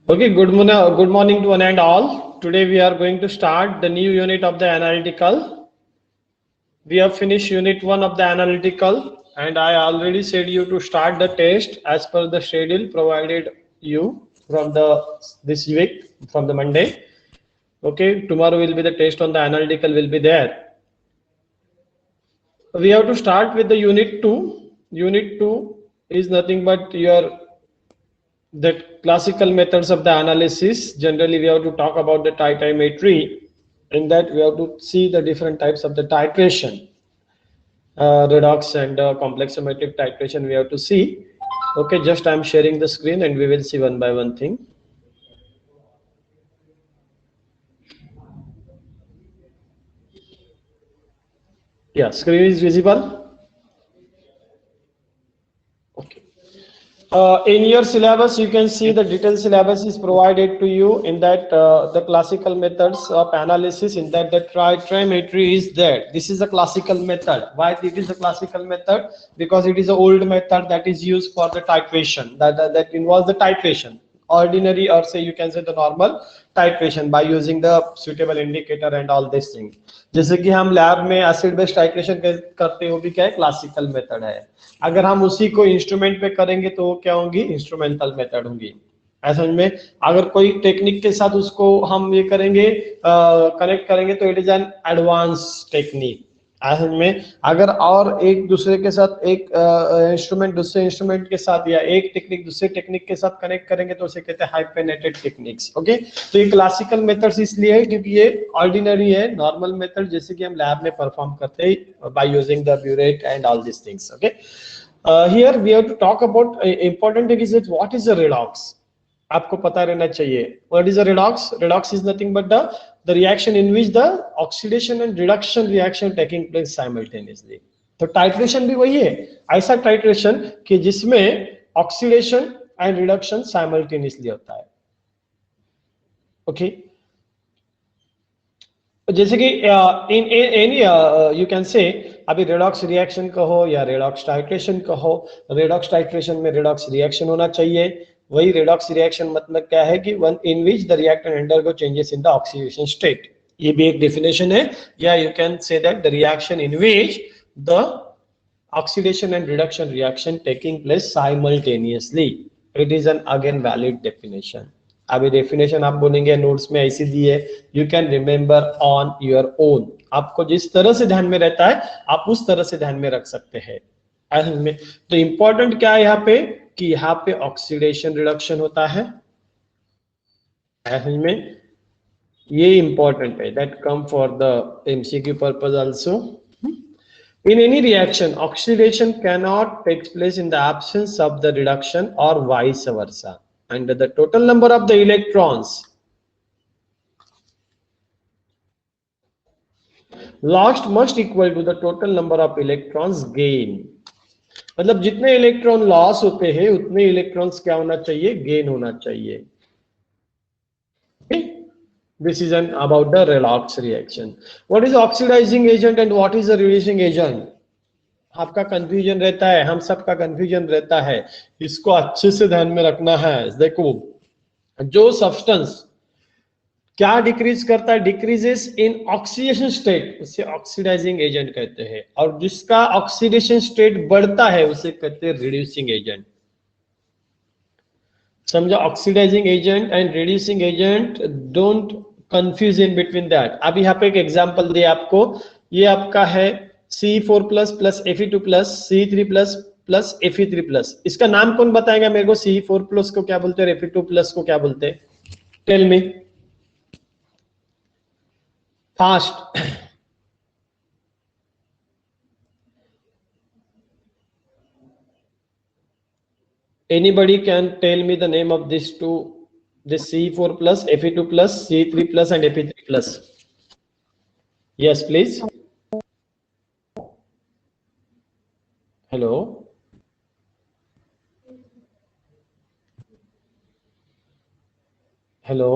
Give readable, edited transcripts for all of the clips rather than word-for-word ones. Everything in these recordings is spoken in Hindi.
Okay, good morning to one and all. Today we are going to start the new unit of the analytical. We have finished unit 1 of the analytical and I already said you to start the test as per the schedule provided you from the this week from the Monday. Okay, tomorrow will be the test on the analytical will be there. We have to start with the unit 2. Unit 2 is nothing but your the classical methods of the analysis. Generally we have to talk about the titration. In that we have to see the different types of the titration, redox and complexometric titration we have to see. Okay, just I'm sharing the screen and we will see one by one thing. Yeah, screen is visible. Okay. In your syllabus, you can see the detailed syllabus is provided to you. In that, the classical methods of analysis. In that, the trimetry is there. This is a classical method. Why it is a classical method? Because it is an old method that is used for the titration. That involves the titration. Ordinary, or say you can say the normal titration by using the suitable indicator and all these things. जैसे कि हम लैब में एसिड बेस टाइट्रेशन करते हो भी क्या है क्लासिकल मेथड है. अगर हम उसी को इंस्ट्रूमेंट पे करेंगे तो वो क्या होंगी इंस्ट्रूमेंटल मेथड होंगी. ऐसा में अगर कोई टेक्निक के साथ उसको हम ये करेंगे कनेक्ट करेंगे तो it is an advance technique. ऐसे में अगर और एक दूसरे के साथ एक इंस्ट्रूमेंट दूसरे इंस्ट्रूमेंट के साथ या एक टेक्निक दूसरे टेक्निक के साथ कनेक्ट करेंगे तो उसे कहते हैं हाइपेनेटेड टेक्निक्स. ओके, तो ये क्लासिकल मेथड्स इसलिए है क्योंकि ये ऑर्डिनरी है, नॉर्मल मेथड जैसे कि हम लैब में परफॉर्म करते हैं by using the burette and all this things. Okay, here we have to talk about important thing is what is the redox. आपको पता रहना चाहिए what is a redox. Redox is nothing but the reaction in which the oxidation and reduction reaction taking place simultaneously. तो टाइट्रेशन भी वही है, ऐसा टाइट्रेशन कि जिसमें ऑक्सीडेशन एंड रिडक्शन साइमल्टेनियसली होता है. ओके, जैसे कि in any you can say अभी रेडॉक्स रिएक्शन कहो या रेडॉक्स टाइट्रेशन कहो. रेडॉक्स टाइट्रेशन में रेडॉक्स रिएक्शन होना चाहिए. वही रेडॉक्स रिएक्शन मतलब क्या है कि one in which the reactant undergo changes in the oxidation state. ये भी एक डेफिनेशन है. या you can say that the reaction in which the oxidation and reduction reaction taking place simultaneously. It is an again valid definition. अभी डेफिनेशन आप बोलेंगे नोट्स में ऐसी दी है, you can remember on your own. आपको जिस तरह से ध्यान में रहता है आप उस तरह से ध्यान में रख सकते हैं. तो इंपॉर्टेंट क्या है यहाँ पे कि यहाँ पे ऑक्सीडेशन रिडक्शन होता है. में ये इंपॉर्टेंट है, that come for the MCQ purpose also. In any reaction, oxidation cannot take place in the absence of the reduction or vice versa. And the total number of the electrons lost must equal to the total number of electrons gain. मतलब जितने इलेक्ट्रॉन लॉस होते हैं उतने इलेक्ट्रॉन्स क्या होना चाहिए, गेन होना चाहिए. This is an about the redox reaction. What is oxidizing agent and what is the reducing agent? आपका कंफ्यूजन रहता है, हम सबका कंफ्यूजन रहता है, इसको अच्छे से ध्यान में रखना है. देखो जो सब्सटेंस क्या डिक्रीज करता है, डिक्रीजेस इन ऑक्सीडेशन स्टेट, उसे ऑक्सीडाइजिंग एजेंट कहते हैं. और जिसका ऑक्सीडेशन स्टेट बढ़ता है उसे कहते हैं रिड्यूसिंग एजेंट. समझो, oxidising agent and reducing agent, don't confuse in between that. अभी यहाँ पे एक एग्जांपल दिया आपको, ये आपका है C4 plus plus Fe2 plus C3 plus plus Fe3 plus. इसका नाम कौन बताएगा मेरे को? C4 प्लस को क्या बोलते हैं, Fe2 प्लस को क्या बोलते हैं? Tell me fast. Anybody can tell me the name of these two, this C4 plus, Fe2 plus, C3 plus and Fe3 plus. Yes, please. Hello. Hello.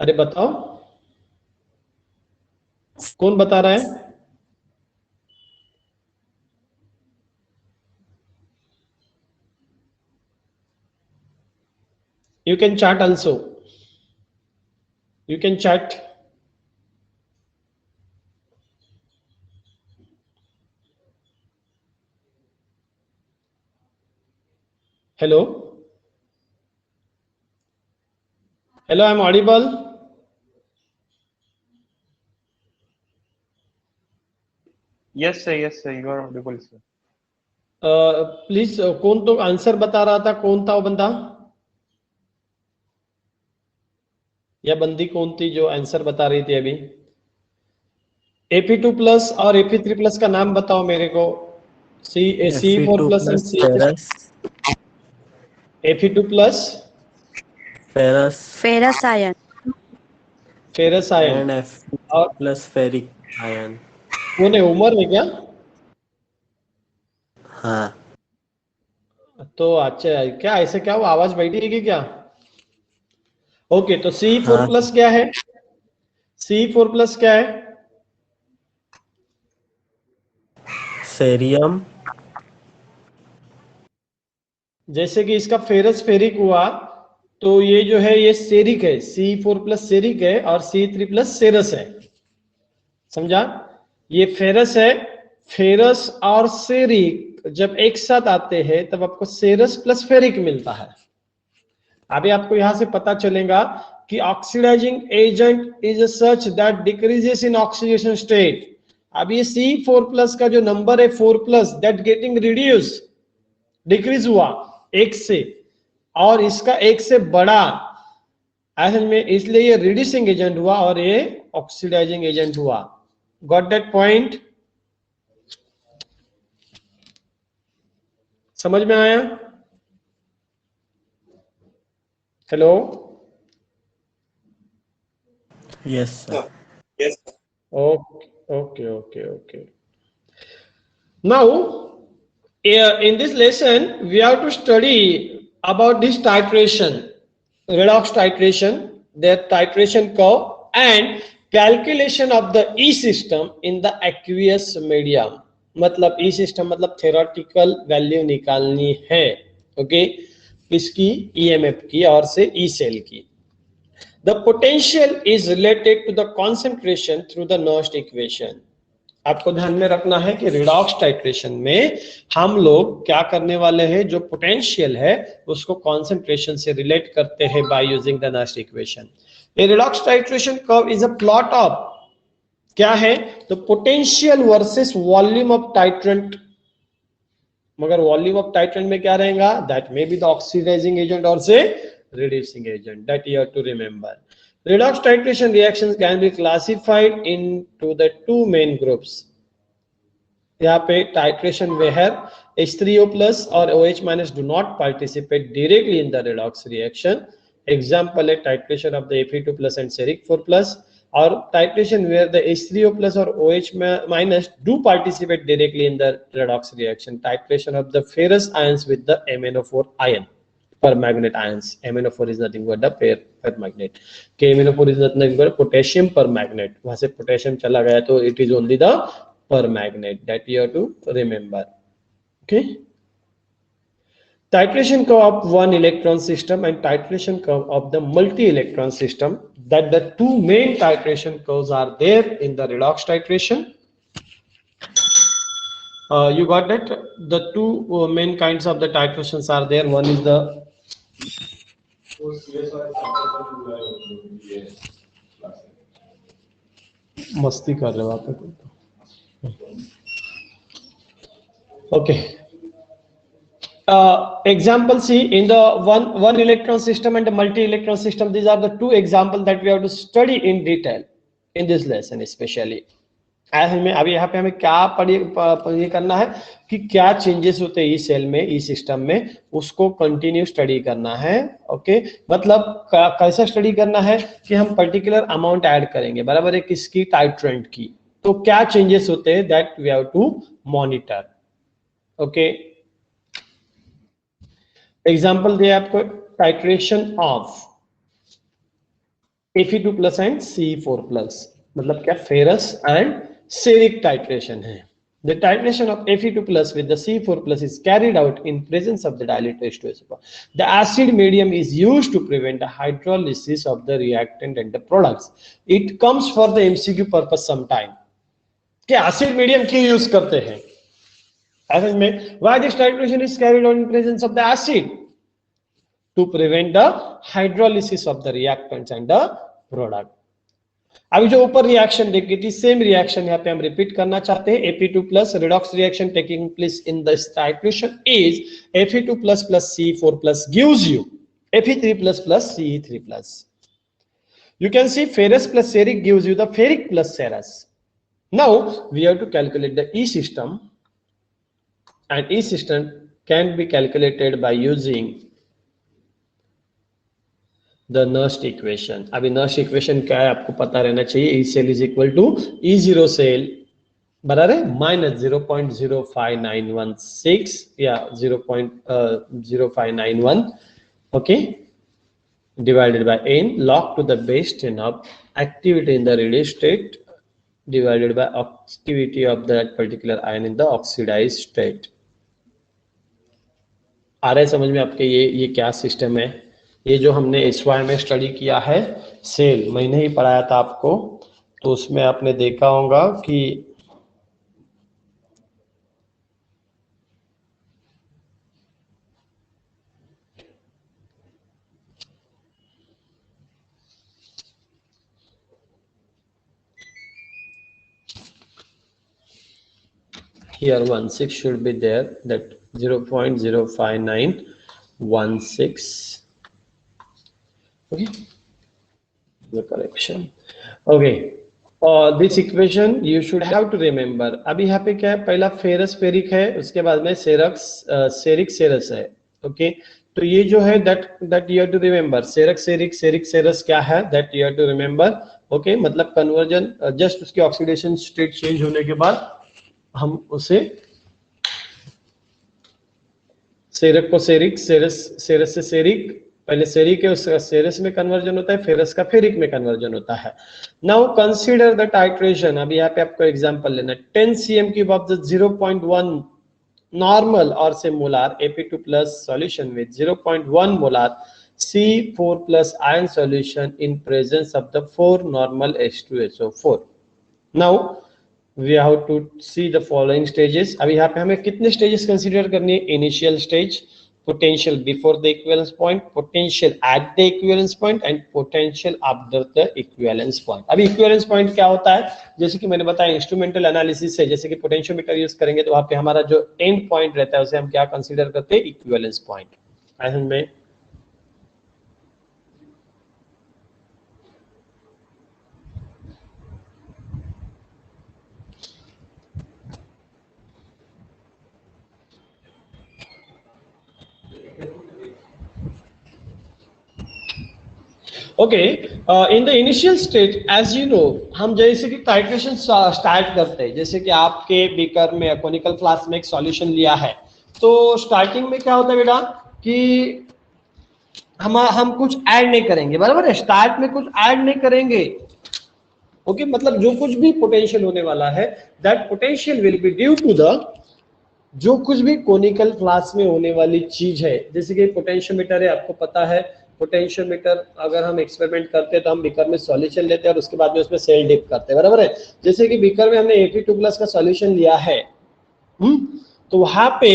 अरे बताओ कौन बता रहा है? You can chat also. You can chat. Hello. Hello, I'm audible. Yes sir, you are audible sir. Please कौन तो आंसर बता रहा था, कौन था वो बंदा या बंदी कौन थी जो आंसर बता रही थी अभी? Ap2 प्लस और Ap3 प्लस का नाम बताओ मेरे को. C4 plus and ferrous, Fe2 plus ferrous iron, ferrous ion and Fe और plus ferric ion. कौन है, उमर है क्या? हाँ, तो अच्छा, क्या ऐसे क्या वो आवाज बैठी है कि क्या? ओके, तो C4 हाँ, प्लस क्या है? C4 प्लस क्या है? फेरियम, जैसे कि इसका फेरस फेरिक हुआ, तो ये जो है ये सेरिक है. C4 प्लस सेरिक है और C3 प्लस सेरस है. समझा? ये फेरस है. फेरस और सेरिक जब एक साथ आते हैं तब आपको सेरस प्लस फेरिक मिलता है. अभी आपको यहां से पता चलेगा कि oxidising agent is such that decreases in oxidation state. अब ये C4 प्लस का जो नंबर है 4 plus, that getting reduce, decrease हुआ एक से, और इसका एक से बड़ा असल में, इसलिए ये रिड्यूसिंग एजेंट हुआ और ये ऑक्सीडाइजिंग एजेंट हुआ. Got that point? समझ में आया? Hello. yes sir. Okay. Now, in this lesson, we have to study about this titration, redox titration, their titration curve, and calculation of the E system in the aqueous medium. मतलब E system मतलब theoretical value निकालनी है. ओके, किसकी? EMF की और से E cell की. The potential is related to the concentration through the Nernst equation. आपको ध्यान में रखना है कि रिडॉक्स टाइट्रेशन में हम लोग क्या करने वाले हैं, जो पोटेंशियल है उसको कॉन्सेंट्रेशन से रिलेट करते हैं by using the Nernst equation. A redox titration curve is a plot of क्या है, तो potential versus volume of titrant. मगर वॉल्यूम ऑफ टाइट्रेंट में क्या रहेगा, that may be the oxidising agent और से reducing agent, that you have to remember. Redox titration reactions can be classified into the two main groups. यहाँ पे titration where H3O plus or OH minus do not participate directly in the redox reaction. Example है titration of the Fe2 plus and Steric 4 plus, or titration where the H3O plus or OH minus do participate directly in the redox reaction. Titration of the ferrous ions with the MnO4 ion. Permanganate ions. MnO4 is nothing but the permanganate. KMnO4 is nothing but potassium permanganate. वहां से potassium चला गया तो it is only the permanganate, that you have to remember. Okay. Titration curve of one electron system and titration curve of the multi-electron system. That the two main titration curves are there in the redox titration. You got that? The two main kinds of the titrations are there. One is the मस्ती कर रहे हो आप. Okay. Example C, in the one electron system and the multi-electron system, these are the two examples that we have to study in detail in this lesson especially. हमें अभी यहाँ पे हमें क्या ये करना है कि क्या चेंजेस होते हैं ई सेल में, ई सिस्टम में, उसको कंटिन्यू स्टडी करना है. ओके, मतलब कैसा स्टडी करना है कि हम पर्टिकुलर अमाउंट ऐड करेंगे, बराबर है, किसकी? टाइट्रेंट की. तो क्या चेंजेस होते हैं, that we have to monitor. Okay, example दिया आपको, titration of Fe2 plus and C4 plus, मतलब क्या? फेरस एंड सेरिक टाइट्रेशन है. The titration of Fe2 plus with the C4 plus is carried out in presence of the dilute H2SO4. The acid medium is used to prevent the hydrolysis of the reactant and the products. It comes for the MCQ purpose sometime. कि acid medium क्यों use करते हैं? ऐसे में why this titration is carried out in presence of the acid? To prevent the hydrolysis of the reactants and the product. अभी जो ऊपर रिएक्शन देखी थी सेम रिएक्शन यहाँ पे हम रिपीट करना चाहते हैं Fe2 plus redox reaction taking place in the titration is Fe2 plus plus C4 plus gives you Fe3 plus plus Ce3 plus. You can see ferrous plus ferric gives you the ferric plus ferrous. Now we have to calculate the E system, and E system can be calculated by using the Nernst equation. अभी Nernst equation क्या है आपको पता रहना चाहिए. E cell is equal to E0 cell बराबर है minus 0.05916 या 0.0591 okay divided by n log to the base 10 of activity in the reduced state divided by activity of that particular ion in the oxidized state. आ रहा है समझ में आपके ये क्या सिस्टम है. ये जो हमने SY में स्टडी किया है सेल मैंने ही पढ़ाया था आपको, तो उसमें आपने देखा होगा कि here 16 should be there, that 0.05916 okay the correction okay. This equation you should have to remember. अभी यहाँ पे क्या है, पहला फेरस फेरिक है, उसके बाद में सेरक्स सेरिक सेरस है ओके. तो ये जो है that you have to remember ceric ceric ceric cerous क्या है that you have to remember okay. मतलब कन्वर्जन जस्ट उसकी ऑक्सीडेशन स्टेट चेंज होने के बाद हम उसे सेरक को सेरिक सेरस सेरस से सेरिक पहले सेरिक है उसका सेरस में कन्वर्जन होता है, फेरस का फेरिक में कन्वर्जन होता है. Now consider the titration. अभी यहाँ पे आपको एग्जांपल लेना है 10 cm³ ऑफ द 0.1 नॉर्मल और से molar Fe2 plus solution with 0.1 molar C4 plus ion solution in presence of the 4 normal H2SO4. Now we have to see the following stages. अभी यहाँ पे हमें कितने स्टेजेस कंसीडर करनी है. Initial stage, potential before the equivalence point, potential at the equivalence point and potential after the equivalence point. अभी equivalence point क्या होता है, जैसे कि मैंने बताया इंस्ट्रूमेंटल एनालिसिस से, जैसे कि पोटेंशियोमीटर यूज करेंगे तो वहाँ पे हमारा जो एंड पॉइंट रहता है उसे हम क्या कंसीडर करते हैं, इक्विवेलेंस पॉइंट. ऐसे में okay in the initial stage as you know, हम जैसे कि टाइट्रेशन स्टार्ट करते हैं, जैसे कि आपके बीकर में कोनिकल फ्लास्क में एक सॉल्यूशन लिया है, तो स्टार्टिंग में क्या होता है बेटा कि हम कुछ ऐड नहीं करेंगे, बराबर है. स्टार्ट में कुछ ऐड नहीं करेंगे ओके मतलब जो कुछ भी पोटेंशियल होने वाला है that potential will be due to the जो कुछ भी कोनिकल फ्लास्क में होने वाली चीज है. जैसे कि पोटेंशियोमीटर है, आपको पता है पोटेंशियोमीटर अगर हम एक्सपेरिमेंट करते हैं तो हम बीकर में सॉल्यूशन लेते हैं और उसके बाद में उसमें सेल डिप करते हैं, बराबर है. जैसे कि बीकर में हमने Fe2 प्लस का सॉल्यूशन लिया है तो वहां पे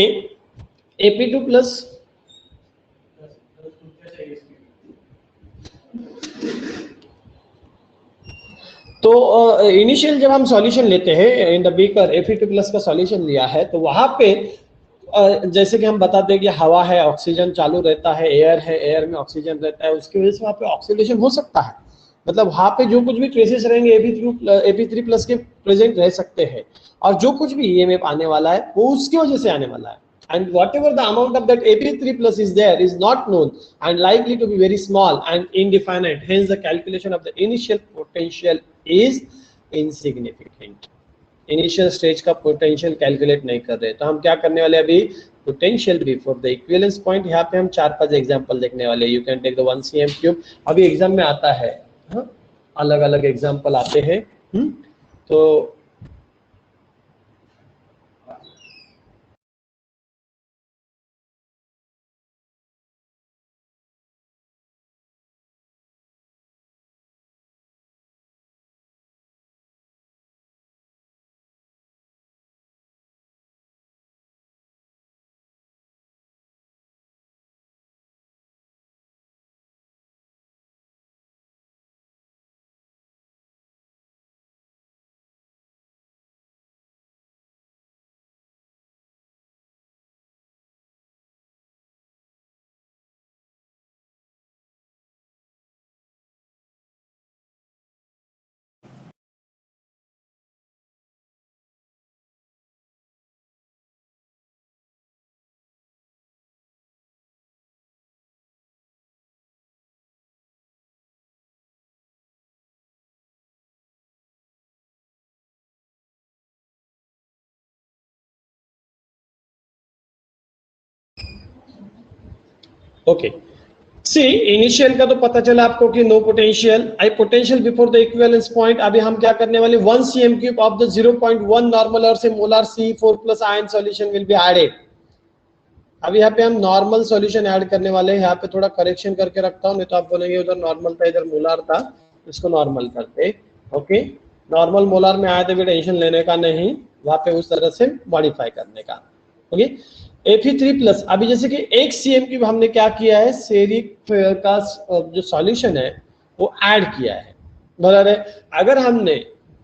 Fe2 प्लस तो इनिशियल जब हम सॉल्यूशन लेते हैं in the beaker Fe2 plus का सॉल्यूशन लिया है तो वहां पे जैसे कि हम बताते हैं कि हवा है, ऑक्सीजन चालू रहता है, एयर है, एयर में ऑक्सीजन रहता है, उसकी वजह से वहाँ पे ऑक्सीडेशन हो सकता है. मतलब वहाँ पे जो कुछ भी ट्रेसेस रहेंगे Fe3 प्लस के प्रेजेंट रह सकते हैं और जो कुछ भी EMF आने वाला है वो उसकी वजह से आने वाला है. And whatever the amount of that Fe3 plus is there is not known and likely to be very small and indefinite. Hence the calculation of the initial potential is insignificant. Initial stage का पोटेंशियल कैलकुलेट नहीं कर रहे, तो हम क्या करने वाले अभी potential before the equivalence point. यहाँ पे हम 4-5 एग्जांपल देखने वाले. You can take the 1 cm³. अभी एग्जाम में आता है अलग अलग एग्जांपल आते हैं तो ओके, सी इनिशियल का तो पता चला आपको कि no potential, I potential before the equivalence point. अभी हम क्या करने वाले, 1 cm cube of the 0.1 normal और से molar C4 plus ion solution will be added. अब यहाँ पे हम नॉर्मल सॉल्यूशन ऐड करने वाले हैं। यहाँ पे थोड़ा करेक्शन करके रखता हूँ, नहीं तो आप बोलेंगे उधर नॉर्मल था इधर मोलार था, इसको नॉर्मल करते। ओके, नॉर्मल मोलार में आया तो भी टेंशन लेने का नहीं, वहां पे उस तरह से मॉडिफाई करने का। ओके, Fe3 प्लस, अभी जैसे कि 1 cm क्यूब हमने क्या किया है, सेरिक का जो सॉल्यूशन है वो ऐड किया है, बराबर है। अगर हमने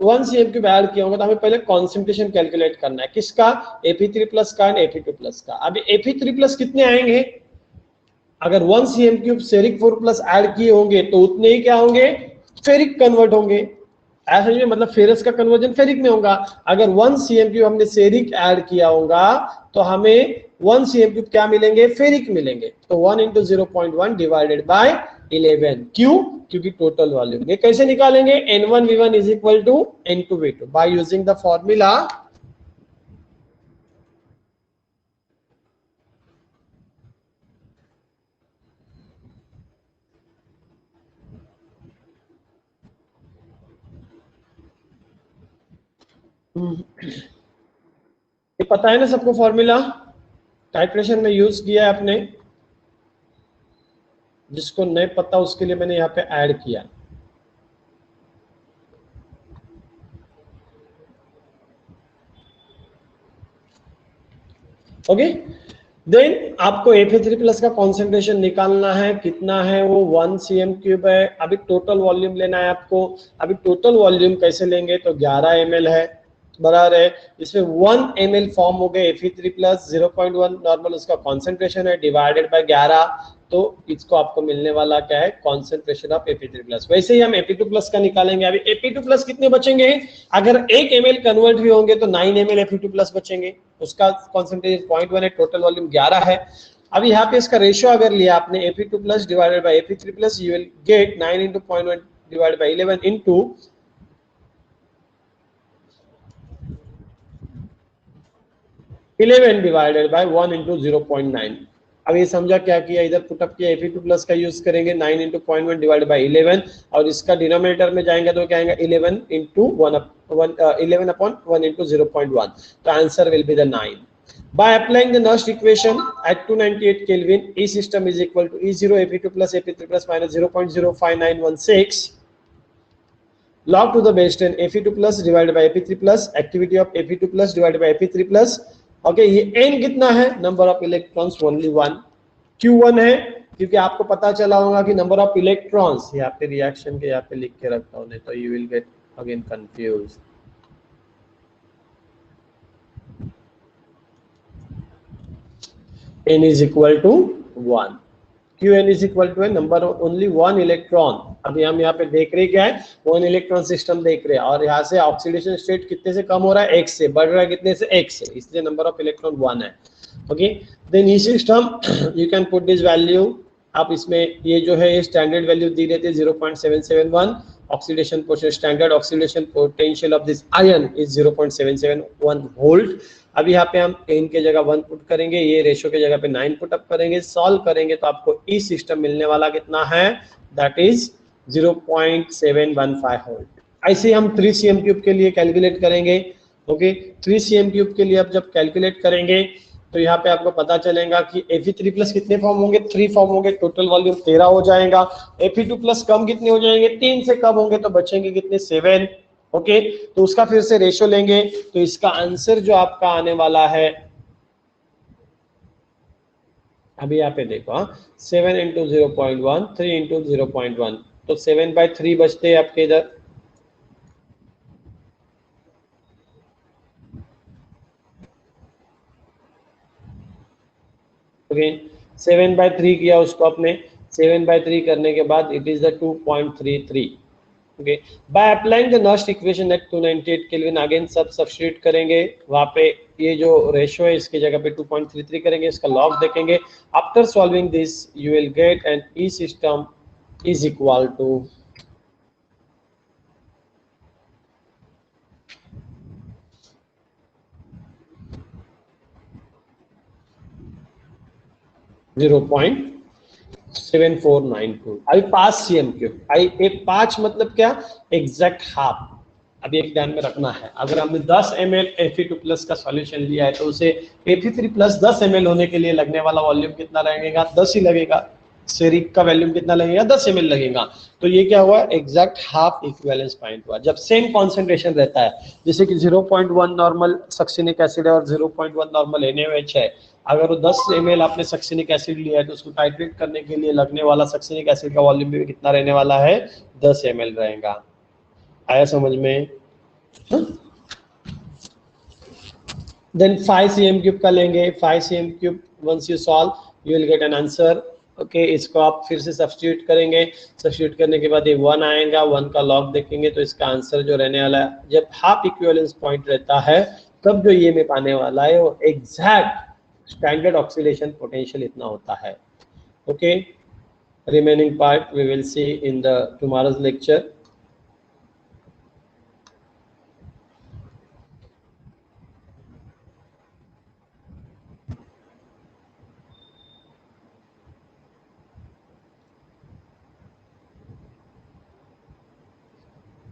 1 cm क्यूब ऐड किया होगा तो हमें पहले कॉन्सेंट्रेशन कैलकुलेट करना है, किसका, Fe3 प्लस का एंड Fe2 प्लस का। अभी Fe3 प्लस कितने आएंगे, अगर 1 cm cube ceric 4 plus add किए होंगे तो उतने ही क्या होंगे, फेरिक कन्वर्ट होंगे। ऐसा नहीं, मतलब फेरस का कन्वर्जन फेरिक में होगा। अगर 1 cm क्यूब हमने सेरिक ऐड किया होगा तो हमें 1 cm क्यूब क्या मिलेंगे, फेरिक मिलेंगे। तो 1 इंटू 0.1 डिवाइडेड बाय 11। क्यों, क्योंकि टोटल वॉल्यूम। ये कैसे निकालेंगे, N1V1 is equal to N2V2 by using the formula ये पता है ना सबको, फॉर्मूला टाइट्रेशन में यूज किया है आपने, जिसको नहीं पता उसके लिए मैंने यहाँ पे ऐड किया। ओके, देन आपको Fe3 प्लस का कॉन्सेंट्रेशन निकालना है, कितना है वो 1 cm क्यूब है। अभी टोटल वॉल्यूम लेना है आपको। अभी टोटल वॉल्यूम कैसे लेंगे, तो 11 ml है, बराबर है। इसमें 1 ml फॉर्म हो गए Fe3 प्लस 0.1 नॉर्मल उसका कॉन्सेंट्रेशन है, डिवाइडेड बाय 11, तो इसको आपको मिलने वाला क्या है, कॉन्सेंट्रेशन ऑफ Fe3 प्लस। वैसे ही हम Fe2 प्लस का निकालेंगे। अभी Fe2 प्लस कितने बचेंगे, अगर 1 ml कन्वर्ट भी होंगे तो 9 ml Fe2 प्लस बचेंगे, उसका कॉन्सेंट्रेशन 0.1 है, टोटल वॉल्यूम 11 है। अब यहाँ पे इसका रेशियो अगर लिया आपने Fe2 plus divided by Fe3 plus, you will gate 9 into 0.1 divided by 11 into 11 divided by 1 into 0.9। अब ये समझा क्या किया, इधर पुटअप किया, Fe2 प्लस का यूज करेंगे, 9 इंटू 0.1 डिवाइडेड बाय 11, और इसका डिनोमिनेटर में जाएंगे तो क्या आएगा, 11 इंटू 11 अपॉन 1 इंटू 0.1, तो answer will be the 9। By applying the Nernst equation at 298 Kelvin, E system is equal to E0 Fe2 plus Fe3 plus minus 0.05916 log to the base 10 Fe2 plus divided by Fe3 plus, activity of Fe2 plus divided by Fe3 plus। Okay, ये n कितना है, number of electrons only 1, Q1 है, क्योंकि आपको पता चला होगा कि नंबर ऑफ इलेक्ट्रॉन्स, यहाँ पे रिएक्शन के यहाँ पे लिख के रखता हूँ, नहीं तो you will gate again confuse. n is equal to 1, Qn is equal to number of only 1 electron. अभी हम यहाँ पे देख रहे क्या है, 1 इलेक्ट्रॉन सिस्टम देख रहे हैं, और यहाँ से ऑक्सीडेशन स्टेट कितने से कम हो रहा है, x से, बढ़ रहा है कितने से, x से, इसलिए नंबर ऑफ इलेक्ट्रॉन 1 है। Okay, then E system you can put this value, आप इसमें ये जो है ये स्टैंडर्ड वैल्यू दी रहती है 0.771, oxidation standard oxidation potential of this ion is 0.771 volt. अब यहाँ पे हम n के जगह 1 पुट करेंगे, ये रेशियो के जगह पे 9 पुट अप करेंगे, सॉल्व करेंगे तो आपको ई सिस्टम मिलने वाला कितना है, दैट इज 0.715 वोल्ट। ऐसे हम 3 cm क्यूब के लिए कैलकुलेट करेंगे। ओके, 3 cm क्यूब के लिए अब जब कैलकुलेट करेंगे तो यहाँ पे आपको पता चलेगा कि Fe3 प्लस कितने फॉर्म होंगे, 3 फॉर्म होंगे, टोटल वॉल्यूम 13 हो जाएगा। Fe2 प्लस कम कितने हो जाएंगे, 3 से कम होंगे, तो बचेंगे कितने, 7। ओके, तो उसका फिर से रेशियो लेंगे, तो इसका आंसर जो आपका आने वाला है, अभी यहाँ पे देखो, 7 इंटू 0.1, 3 इंटू 0.1, तो 7/3 बचते हैं आपके इधर। ओके, 7/3 किया उसको आपने, 7/3 करने के बाद it is the 2.33। Okay, by applying the Nernst equation at 298 kelvin, again सब सब्स्टिट्यूट करेंगे, वहां पे ये जो रेशियो है इसकी जगह पे 2.33 करेंगे, इसका लॉग देखेंगे। After solving this you will get an E system is equal to 0.715 7492। अभी 5 cm क्यूब, एक 5 मतलब क्या, एग्जैक्ट हाफ। अभी एक ध्यान में रखना है, अगर हमने 10 ml Fe2+ का सॉल्यूशन लिया है तो उसे Fe3+ 10 ml होने के लिए लगने वाला वॉल्यूम कितना लगेगा, 10 ही लगेगा। सेरिक का वैल्यूम कितना लगेगा, 10 ml लगेगा। तो ये क्या हुआ, एग्जैक्ट हाफ इक्विवेलेंस पॉइंट हुआ जब सेम कॉन्सेंट्रेशन रहता है। जैसे कि 0.1 नॉर्मल सक्सिनिक एसिड है और 0.1 नॉर्मल NaOH है। अगर वो 10 ml आपने सक्सिनिक एसिड लिया है तो उसको टाइट्रेट करने के लिए लगने वाला सक्सिनिक एसिड का वॉल्यूम भी कितना रहने वाला है, 10 ml रहेगा। आया समझ में? देन 5 cm क्यूब का लेंगे। 5 cm cube once you solve you will get an answer. Okay, इसको आप फिर से सब्स्टिट्यूट करेंगे। सब्स्टिट्यूट करने के बाद ये 1 आएगा, 1 का लॉग देखेंगे तो इसका आंसर जो रहने वाला है, जब हाफ इक्विवेलेंस पॉइंट रहता है तब जो ये में पाने वाला है वो एग्जैक्ट स्टैंडर्ड ऑक्सीडेशन पोटेंशियल इतना होता है। Okay, remaining part we will see in the tomorrow's lecture.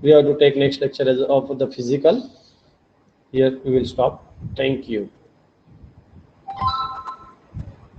We have to take next lecture as of the physical. Here we will stop. Thank you.